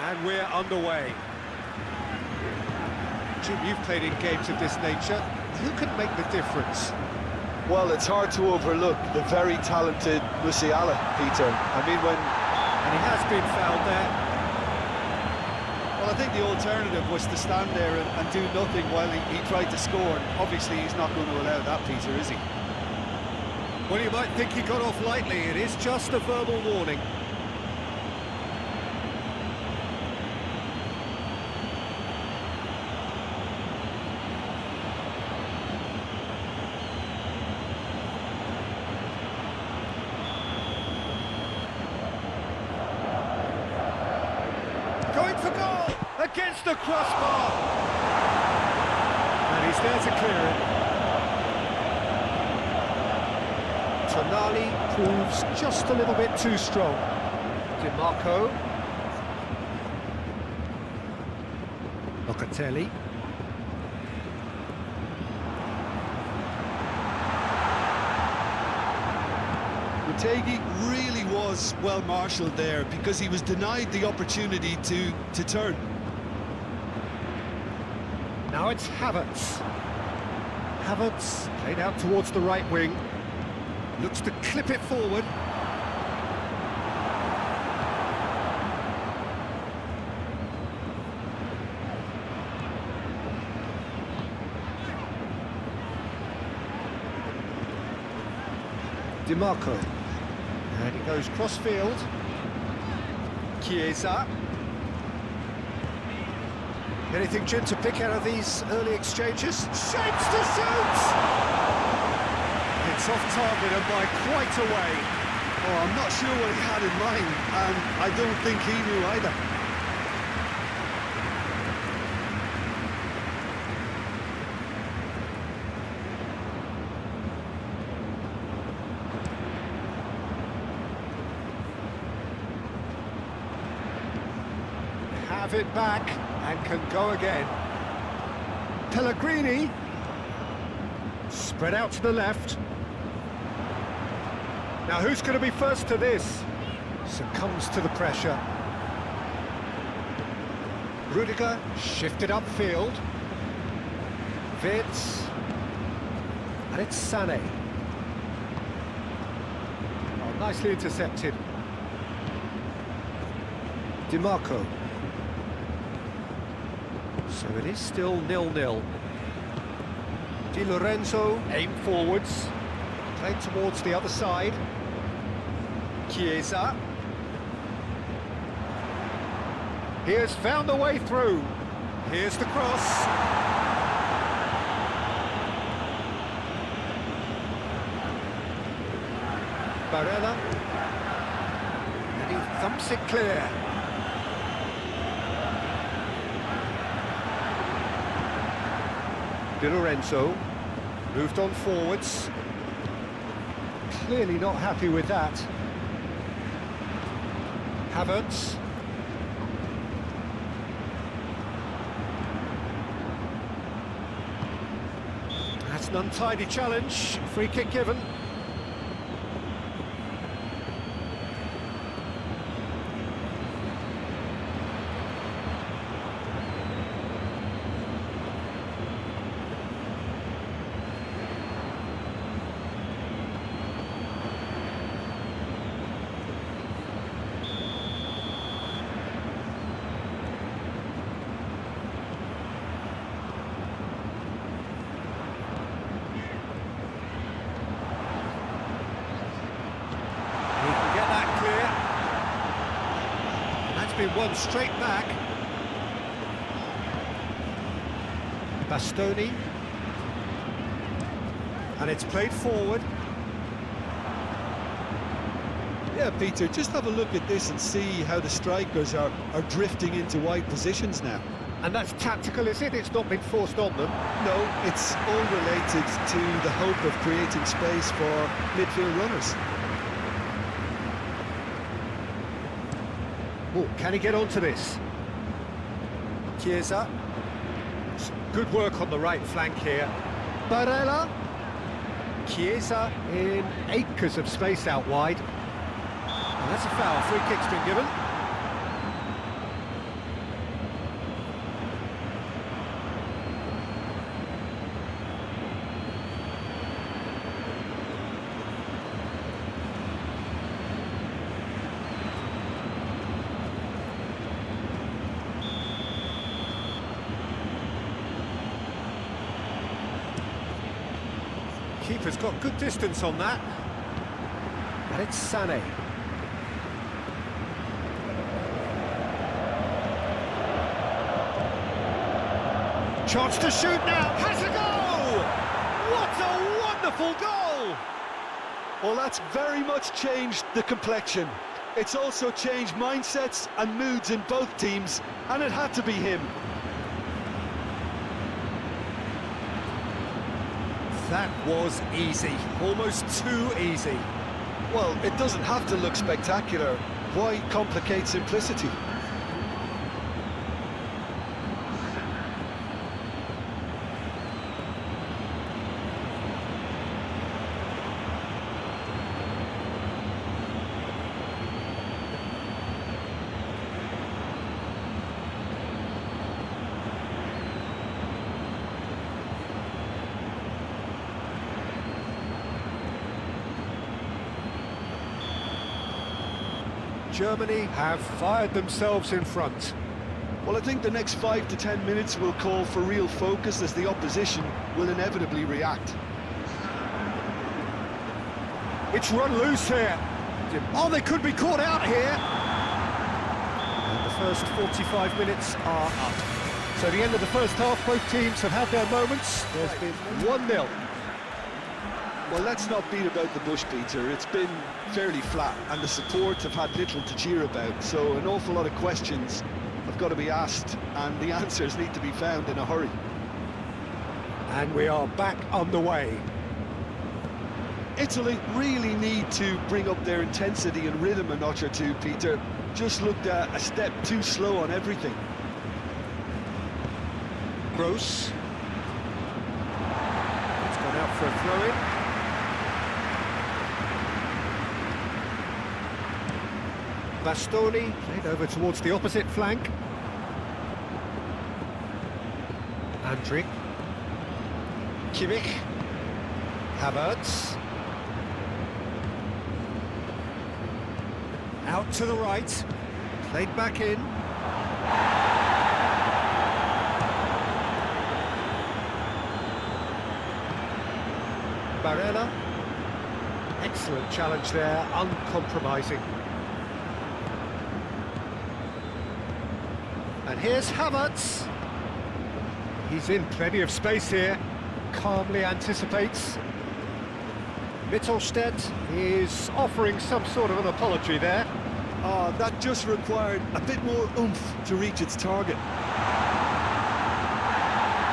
And we're underway. Jim, you've played in games of this nature. Who can make the difference? Well, it's hard to overlook the very talented Musiala, Peter. I mean, And he has been fouled there. Well, I think the alternative was to stand there and do nothing while he tried to score. And obviously, he's not going to allow that, Peter, is he? Well, you might think he got off lightly. It is just a verbal warning. Going for goal! Against the crossbar! And he's there to clear it. Tonali proves just a little bit too strong. DiMarco. Locatelli. Mutegi really was well marshalled there because he was denied the opportunity to turn. Now it's Havertz. Havertz played out towards the right wing. Looks to clip it forward. DiMarco. And he goes cross-field. Chiesa. Anything, Jim, to pick out of these early exchanges? Shapes to shoot! It's off target and by quite a way. Oh, I'm not sure what he had in mind, and I don't think he knew either. Have it back and can go again. Pellegrini. Spread out to the left. Now who's going to be first to this? Succumbs to the pressure. Rudiger shifted upfield. Vitz. And it's Sané. Oh, nicely intercepted. DiMarco. So it is still 0-0. Di Lorenzo aim forwards. Played towards the other side. Chiesa. He has found a way through. Here's the cross. Barella. And he thumps it clear. Di Lorenzo moved on forwards. Clearly not happy with that. Havertz. That's an untidy challenge. Free kick given. Been won straight back. Bastoni. And it's played forward. Yeah, Peter, just have a look at this and see how the strikers are drifting into wide positions now. And that's tactical, is it? It's not been forced on them. No, it's all related to the hope of creating space for midfield runners. Oh, can he get onto this? Chiesa. Good work on the right flank here. Barella. Chiesa in acres of space out wide. And that's a foul. Free kick's been given. Keeper's got good distance on that. And it's Sané. Chance to shoot now, has a goal! What a wonderful goal! Well, that's very much changed the complexion. It's also changed mindsets and moods in both teams, and it had to be him. That was easy, almost too easy. Well, it doesn't have to look spectacular. Why complicate simplicity? Germany have fired themselves in front. Well, I think the next 5 to 10 minutes will call for real focus as the opposition will inevitably react. It's run loose here. Oh, they could be caught out here. And the first 45 minutes are up. So the end of the first half, both teams have had their moments. There's been 1-0. Well, let's not beat about the bush, Peter. It's been fairly flat, and the support have had little to cheer about. So an awful lot of questions have got to be asked, and the answers need to be found in a hurry. And we are back underway. Italy really need to bring up their intensity and rhythm a notch or two, Peter. Just looked a step too slow on everything. Gross. It's gone out for a throw-in. Bastoni played over towards the opposite flank. Andrić. Kimmich. Havertz. Out to the right. Played back in. Barella. Excellent challenge there, uncompromising. And here's Havertz. He's in plenty of space here. Calmly anticipates. Mittelstedt is offering some sort of an apology there. Oh, that just required a bit more oomph to reach its target.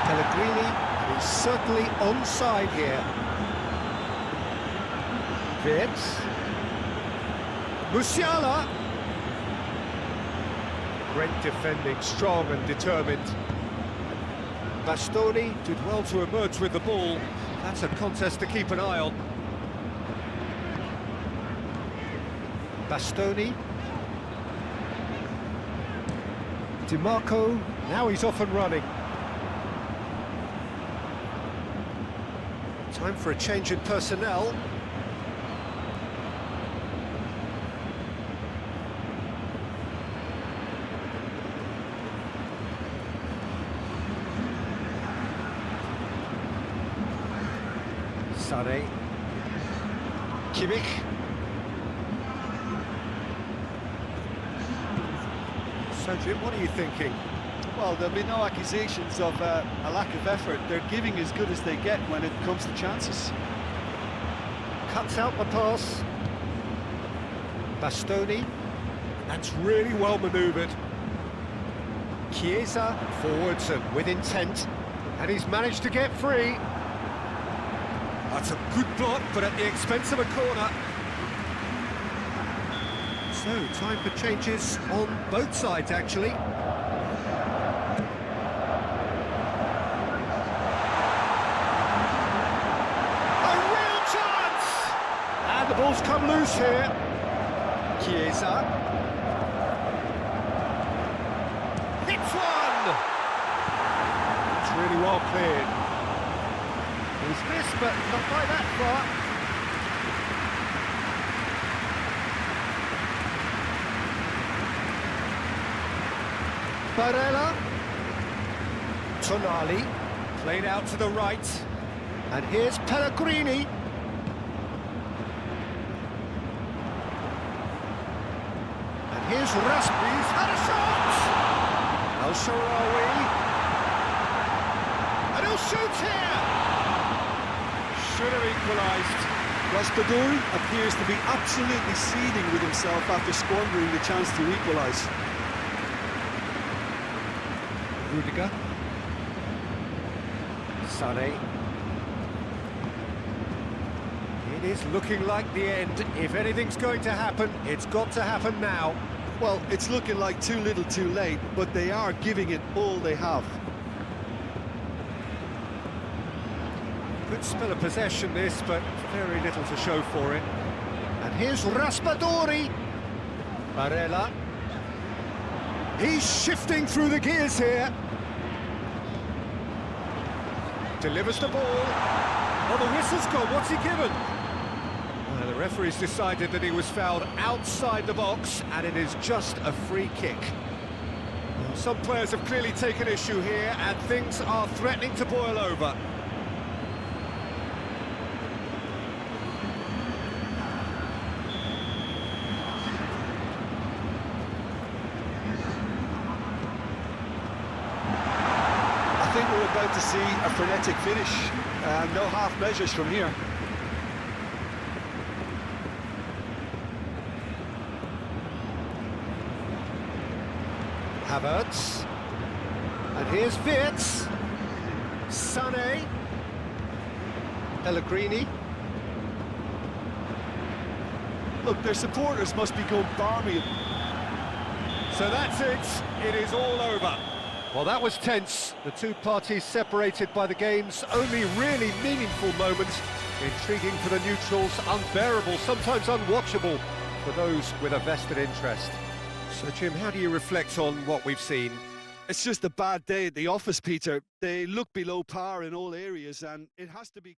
Pellegrini, and he's certainly onside here. Wirtz. Musiala. Great defending, strong and determined. Bastoni did well to emerge with the ball. That's a contest to keep an eye on. Bastoni. Di Marco, now he's off and running. Time for a change in personnel. Sané. Kimmich. So, Jim, what are you thinking? Well, there'll be no accusations of a lack of effort. They're giving as good as they get when it comes to chances. Cuts out the pass. Bastoni. That's really well manoeuvred. Chiesa forwards and with intent. And he's managed to get free. That's a good block, but at the expense of a corner. So, time for changes on both sides, actually. A real chance! And the ball's come loose here. Chiesa. Hits one! It's really well cleared. He's missed, but not by that far. Barella. Tonali, played out to the right. And here's Pellegrini. And here's Rasmus. Had a shot! El Shaarawy. And he'll shoot here! Should have equalised. Raspadori appears to be absolutely seething with himself after squandering the chance to equalise. Rudiger. Sané. It is looking like the end. If anything's going to happen, it's got to happen now. Well, it's looking like too little too late, but they are giving it all they have. Good spell of possession this, but very little to show for it. And here's Raspadori. Barella. He's shifting through the gears here. Delivers the ball. Oh, the whistle's gone. What's he given? Well, the referee's decided that he was fouled outside the box, and it is just a free kick. Well, some players have clearly taken issue here, and things are threatening to boil over. I think we're about to see a frenetic finish, and no half measures from here. Havertz. And here's Wirtz. Sané. Pellegrini. Look, their supporters must be going balmy. So that's it. It is all over. Well, that was tense. The two parties separated by the game's only really meaningful moment. Intriguing for the neutrals, unbearable, sometimes unwatchable for those with a vested interest. So, Jim, how do you reflect on what we've seen? It's just a bad day at the office, Peter. They look below par in all areas, and it has to be...